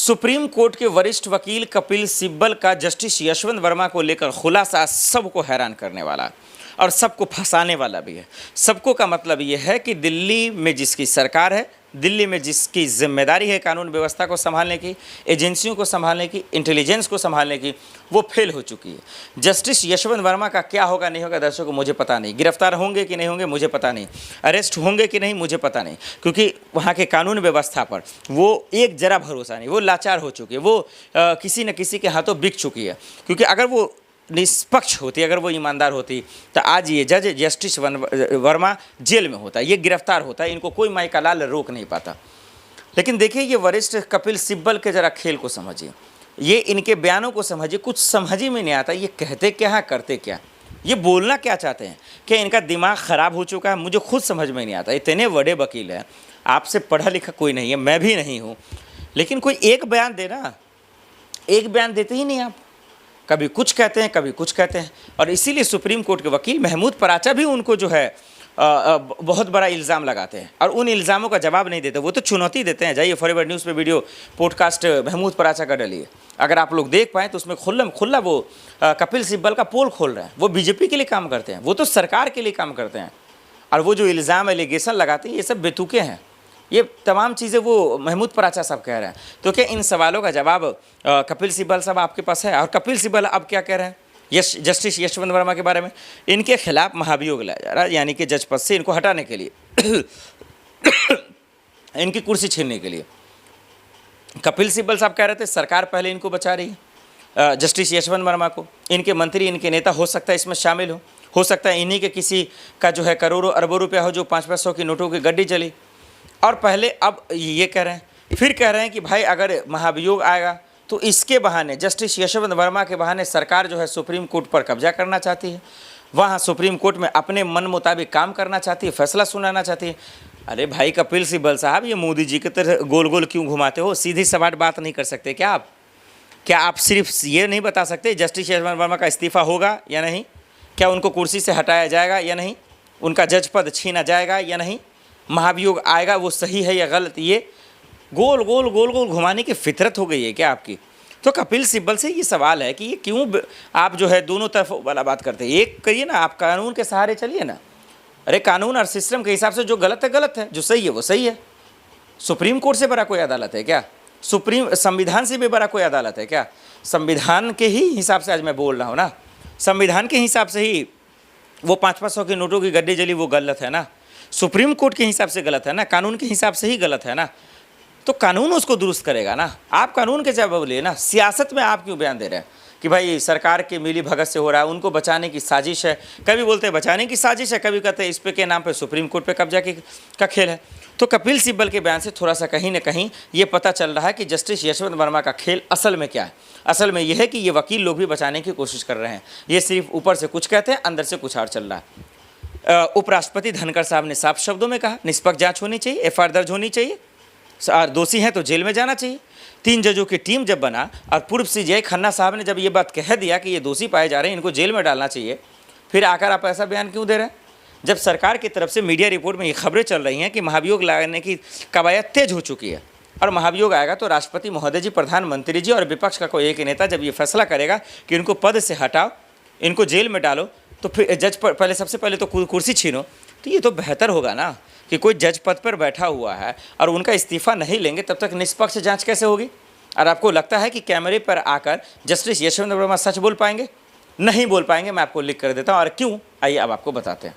Supreme court के वरिष्ठ वकील कपिल सिब्बल का जस्टिस यशवंत वर्मा को लेकर खुलासा सबको हैरान करने वाला और सबको फंसाने वाला भी है। सबको का मतलब ये है कि दिल्ली में जिसकी सरकार है, दिल्ली में जिसकी जिम्मेदारी है कानून व्यवस्था को संभालने की, एजेंसियों को संभालने की, इंटेलिजेंस को संभालने की, वो फेल हो चुकी है। जस्टिस यशवंत वर्मा का क्या होगा नहीं होगा दर्शकों मुझे पता नहीं, गिरफ्तार होंगे कि नहीं होंगे मुझे पता नहीं, अरेस्ट होंगे कि नहीं मुझे पता नहीं, क्योंकि वहाँ के कानून व्यवस्था पर वो एक जरा भरोसा नहीं, वो लाचार हो चुकी है, वो किसी न किसी के हाथों बिक चुकी है। क्योंकि अगर वो निष्पक्ष होती, अगर वो ईमानदार होती तो आज ये जज जस्टिस वर्मा जेल में होता, ये गिरफ्तार होता, इनको कोई माई का लाल रोक नहीं पाता। लेकिन देखिए ये वरिष्ठ कपिल सिब्बल के जरा खेल को समझिए, ये इनके बयानों को समझिए, कुछ समझ ही में नहीं आता ये कहते क्या है करते क्या, ये बोलना क्या चाहते हैं। क्या इनका दिमाग ख़राब हो चुका है, मुझे खुद समझ में नहीं आता। इतने बड़े वकील हैं, आपसे पढ़ा लिखा कोई नहीं है, मैं भी नहीं हूँ, लेकिन कोई एक बयान देना, एक बयान देते ही नहीं आप, कभी कुछ कहते हैं कभी कुछ कहते हैं। और इसीलिए सुप्रीम कोर्ट के वकील महमूद पराचा भी उनको जो है बहुत बड़ा इल्ज़ाम लगाते हैं और उन इल्ज़ामों का जवाब नहीं देते, वो तो चुनौती देते हैं। जाइए फॉरवर्ड न्यूज़ पे वीडियो पॉडकास्ट महमूद पराचा का डालिए, अगर आप लोग देख पाएँ तो उसमें खुल्ला वो कपिल सिब्बल का पोल खोल रहे हैं। वो बीजेपी के लिए काम करते हैं, वो तो सरकार के लिए काम करते हैं, और वो जो इल्ज़ाम एलिगेशन लगाते हैं ये सब बेतुके हैं। ये तमाम चीज़ें वो महमूद पराचा साहब कह रहे हैं। तो क्या इन सवालों का जवाब कपिल सिब्बल साहब आपके पास है? और कपिल सिब्बल अब क्या कह रहे हैं जस्टिस यशवंत वर्मा के बारे में? इनके खिलाफ महाभियोग लाया जा रहा है, यानी कि जज पद से इनको हटाने के लिए इनकी कुर्सी छीनने के लिए। कपिल सिब्बल साहब कह रहे थे सरकार पहले इनको बचा रही है, जस्टिस यशवंत वर्मा को, इनके मंत्री इनके नेता हो सकता है इसमें शामिल हो सकता है इन्हीं के किसी का जो है करोड़ों अरबों रुपया हो, जो 500 की नोटों की गड्डी चली। और पहले अब ये कह रहे हैं, फिर कह रहे हैं कि भाई अगर महाभियोग आएगा तो इसके बहाने, जस्टिस यशवंत वर्मा के बहाने सरकार जो है सुप्रीम कोर्ट पर कब्जा करना चाहती है, वहाँ सुप्रीम कोर्ट में अपने मन मुताबिक काम करना चाहती है, फैसला सुनाना चाहती है। अरे भाई कपिल सिब्बल साहब, ये मोदी जी की तरह गोल गोल क्यों घुमाते हो? सीधी सवाल बात नहीं कर सकते क्या आप? क्या आप सिर्फ ये नहीं बता सकते जस्टिस यशवंत वर्मा का इस्तीफ़ा होगा या नहीं? क्या उनको कुर्सी से हटाया जाएगा या नहीं? उनका जज पद छीना जाएगा या नहीं? महाभियोग आएगा वो सही है या गलत? ये गोल गोल घुमाने की फितरत हो गई है क्या आपकी? तो कपिल सिब्बल से ये सवाल है कि ये क्यों आप जो है दोनों तरफ वाला बात करते हैं। एक करिए ना, आप कानून के सहारे चलिए ना। अरे कानून और सिस्टम के हिसाब से जो गलत है गलत है, जो सही है वो सही है। सुप्रीम कोर्ट से बड़ा कोई अदालत है क्या? संविधान से भी बड़ा कोई अदालत है क्या? संविधान के ही हिसाब से आज मैं बोल रहा हूँ ना, संविधान के हिसाब से ही वो 500 की नोटों की गड्डी जली वो गलत है ना, सुप्रीम कोर्ट के हिसाब से गलत है ना, कानून के हिसाब से ही गलत है ना। तो कानून उसको दुरुस्त करेगा ना। आप कानून के जवाब बोलिए ना। सियासत में आप क्यों बयान दे रहे हैं कि भाई सरकार के मिली भगत से हो रहा है, उनको बचाने की साजिश है? कभी बोलते हैं बचाने की साजिश है, कभी कहते हैं इस पे के नाम पे सुप्रीम कोर्ट पे कब्जा का खेल है। तो कपिल सिब्बल के बयान से थोड़ा सा कहीं ना कहीं ये पता चल रहा है कि जस्टिस यशवंत वर्मा का खेल असल में क्या है। असल में यह है कि ये वकील लोग भी बचाने की कोशिश कर रहे हैं। ये सिर्फ ऊपर से कुछ कहते हैं, अंदर से कुछ और चल रहा है। उपराष्ट्रपति धनखड़ साहब ने साफ शब्दों में कहा निष्पक्ष जांच होनी चाहिए, एफआईआर दर्ज होनी चाहिए, दोषी हैं तो जेल में जाना चाहिए। 3 जजों की टीम जब बना और पूर्व सीजेआई खन्ना साहब ने जब ये बात कह दिया कि ये दोषी पाए जा रहे हैं, इनको जेल में डालना चाहिए, फिर आकर आप ऐसा बयान क्यों दे रहे हैं? जब सरकार की तरफ से मीडिया रिपोर्ट में ये खबरें चल रही हैं कि महाभियोग लाने की कवायद तेज हो चुकी है और महाभियोग आएगा तो राष्ट्रपति महोदय जी, प्रधानमंत्री जी और विपक्ष का कोई एक नेता जब ये फैसला करेगा कि इनको पद से हटाओ, इनको जेल में डालो, तो फिर जज पर पहले सबसे पहले तो कुर्सी छीनो, तो ये तो बेहतर होगा ना कि कोई जज पद पर बैठा हुआ है और उनका इस्तीफा नहीं लेंगे तब तक निष्पक्ष जांच कैसे होगी? और आपको लगता है कि कैमरे पर आकर जस्टिस यशवंत वर्मा सच बोल पाएंगे? नहीं बोल पाएंगे। मैं आपको लिख कर देता हूँ, और क्यों, आइए अब आपको बताते हैं।